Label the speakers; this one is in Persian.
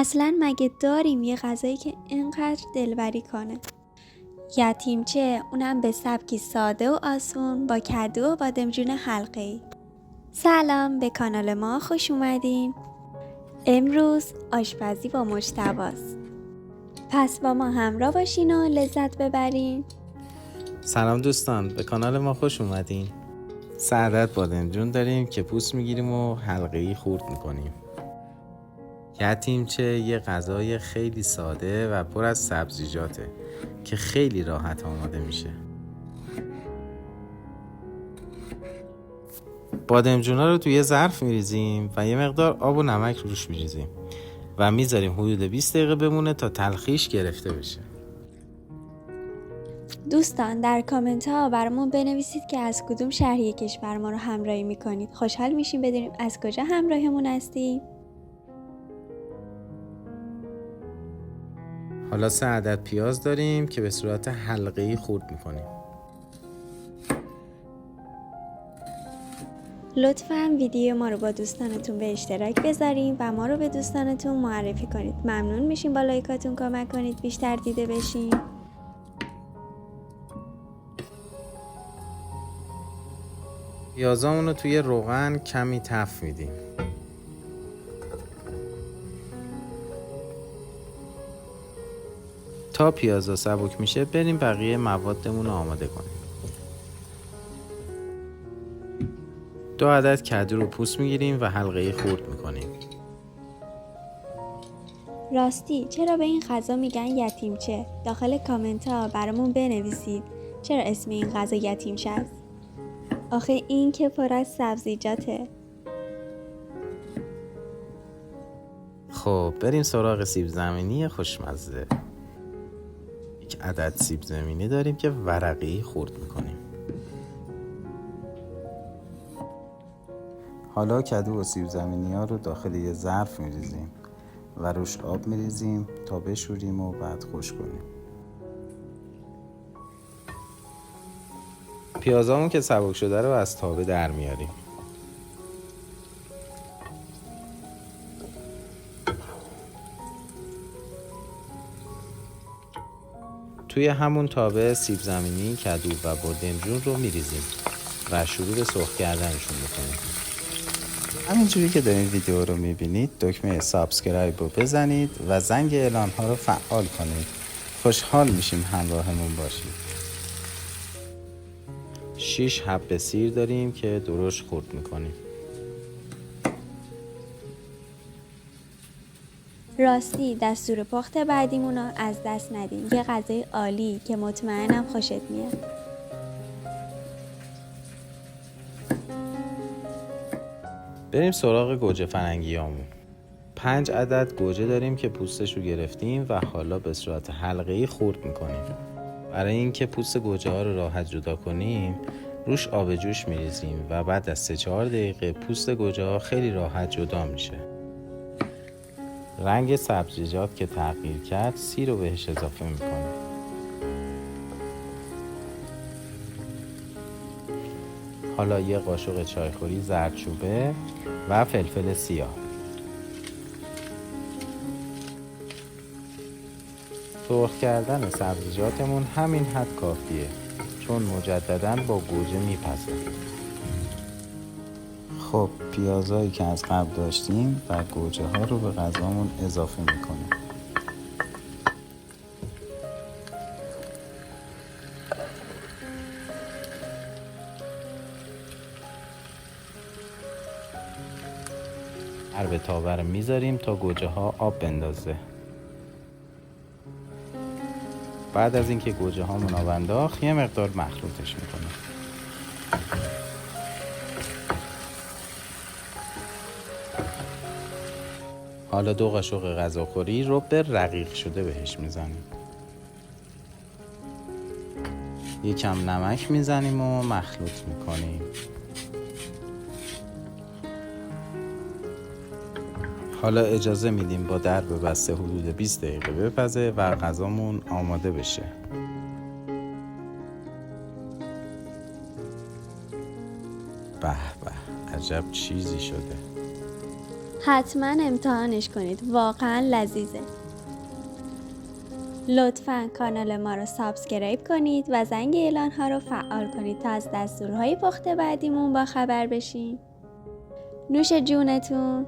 Speaker 1: اصلا مگه داریم یه غذایی که اینقدر دلبری کنه؟ یتیمچه، اونم به سبکی ساده و آسون با کدو و بادمجون حلقه‌ای. سلام، به کانال ما خوش اومدین. امروز آشپزی با مجتباست. پس با ما همراه باشین و لذت ببرین.
Speaker 2: سلام دوستان، به کانال ما خوش اومدین. 3 عدد بادمجون داریم که پوست میگیریم و حلقه‌ای خورد میکنیم. یتیمچه یه غذای خیلی ساده و پر از سبزیجاته که خیلی راحت آماده میشه. بادمجونا رو توی یه ظرف میریزیم و یه مقدار آب و نمک روش میریزیم و میذاریم حدود 20 دقیقه بمونه تا تلخیش گرفته بشه.
Speaker 1: دوستان در کامنت ها برامون بنویسید که از کدوم شهری کشور ما رو همراهی میکنید. خوشحال میشیم بدونیم از کجا همراهمون هستید.
Speaker 2: حالا 3 عدد پیاز داریم که به صورت حلقه‌ای خورد میکنیم.
Speaker 1: لطفاً ویدیو ما رو با دوستانتون به اشتراک بذارین و ما رو به دوستانتون معرفی کنید. ممنون میشیم با لایکاتون کمک کنید بیشتر دیده بشیم.
Speaker 2: پیازامون رو توی روغن کمی تفت میدیم. تا پیازا سبک میشه بریم بقیه موادمون رو آماده کنیم. 2 عدد کدو رو پوست میگیریم و حلقه‌ای خورد میکنیم.
Speaker 1: راستی چرا به این غذا میگن یتیمچه؟ داخل کامنت ها برامون بنویسید چرا اسم این غذا یتیمچه است؟ آخه این که پر از سبزیجاته.
Speaker 2: خب بریم سراغ سیب زمینی خوشمزه. 1 عدد سیب زمینی داریم که ورقی خورد میکنیم. حالا کدو و سیب زمینی ها رو داخل یه ظرف میریزیم و روش آب میریزیم تا بشوریم و بعد خشک کنیم. پیازامون که سبک شده رو از تابه در میاریم. توی همون تابه سیب زمینی، کدو و بادمجون رو میریزیم و شروع به سرخ کردنشون میکنیم. همینجوری که دارین ویدیو رو میبینید دکمه سابسکرایب رو بزنید و زنگ اعلان ها رو فعال کنید. خوشحال میشیم همراهمون باشید. 6 حبه سیر داریم که درشت خورد میکنیم.
Speaker 1: راستی دستور پخت بعدیمونو از دست ندین. یه غذای عالی که مطمئنم خوشت میاد.
Speaker 2: بریم سراغ گوجه فرنگیامون. 5 عدد گوجه داریم که پوستش رو گرفتیم و حالا به صورت حلقه‌ای خورد میکنیم. برای اینکه پوست گوجه ها رو راحت جدا کنیم روش آب جوش میریزیم و بعد از 3-4 دقیقه پوست گوجه ها خیلی راحت جدا میشه. رنگ سبزیجات که تغییر کرد سیر رو بهش اضافه میکنیم. حالا یه قاشق چایخوری زردچوبه و فلفل سیاه. سرخ کردن سبزیجاتمون همین حد کافیه چون مجدداً با گوجه میپزه. خب پیازایی که از قبل داشتیم و گوجه ها رو به غذامون اضافه میکنیم. حرب تابه رو میذاریم تا گوجه ها آب بندازه. بعد از اینکه گوجه ها آب انداخت یه مقدار مخلوطش میکنیم. حالا 2 قاشق غذاخوری رو به رقیق شده بهش میزنیم. یکم نمک میزنیم و مخلوط میکنیم. حالا اجازه میدیم با در بسته حدود 20 دقیقه بپزه و غذامون آماده بشه. به به، عجب چیزی شده.
Speaker 1: حتما امتحانش کنید، واقعا لذیذه. لطفاً کانال ما رو سابسکرایب کنید و زنگ اعلان ها رو فعال کنید تا از دستورهای پخت بعدیمون با خبر بشین. نوش جونتون.